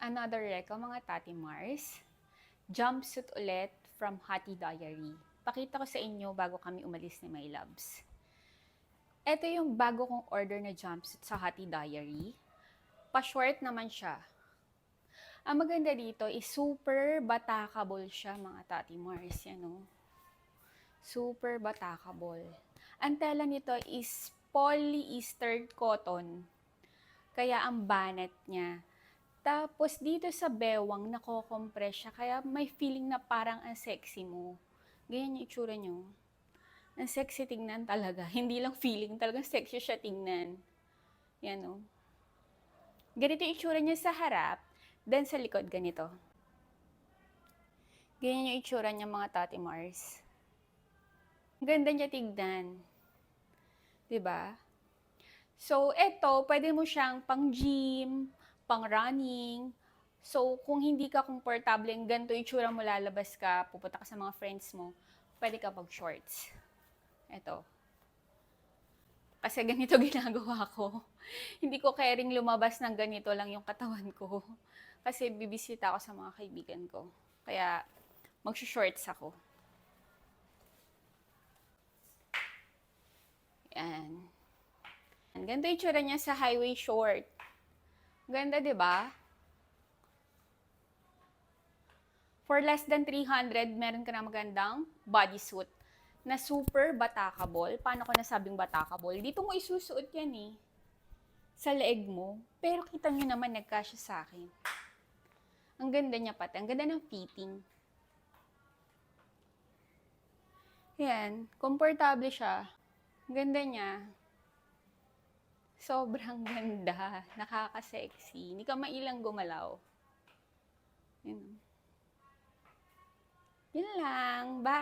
Another reco, mga Tati Mars. Jumpsuit ulit from Hati Diary. Pakita ko sa inyo bago kami umalis ni My Loves. Ito yung bago kong order na jumpsuit sa Hati Diary. Pa-short naman siya. Ang maganda dito is super batakable siya, mga Tati Mars. Yan o. Super batakable. Ang tela nito is polyester cotton. Kaya ang banat niya. Tapos dito sa bewang, nako-compress siya. Kaya may feeling na parang ang sexy mo. Ganyan yung itsura nyo. Ang sexy tingnan talaga. Hindi lang feeling, talagang sexy siya tingnan. Yan o. Ganito yung itsura niya sa harap. Then sa likod, ganito. Ganyan yung itsura niya, mga Tati Mars. Ang ganda niya tignan. 'Di ba? So, eto, pwede mo siyang pang gym, pang running. So, kung hindi ka komportable, ganito yung itsura mo, lalabas ka, pupunta ka sa mga friends mo, pwede ka pag shorts. Eto. Kasi ganito ginagawa ko. Hindi ko caring lumabas ng ganito lang yung katawan ko. Kasi bibisita ako sa mga kaibigan ko. Kaya, mag-shorts ako. Yan. Ganda yung itsura niya sa highway short. Ganda, di ba? For less than 300, meron ka na magandang bodysuit na super batakable. Paano ko nasabing batakable? Dito mo isusuot yan eh. Sa leeg mo. Pero kita nyo naman, nagkasya sa akin. Ang ganda niya pati. Ang ganda ng fitting. Yan. Komportable siya. Ang ganda niya. Sobrang ganda. Nakaka-sexy. Hindi ka mailang gumalaw. Yun. Yun lang. Bye!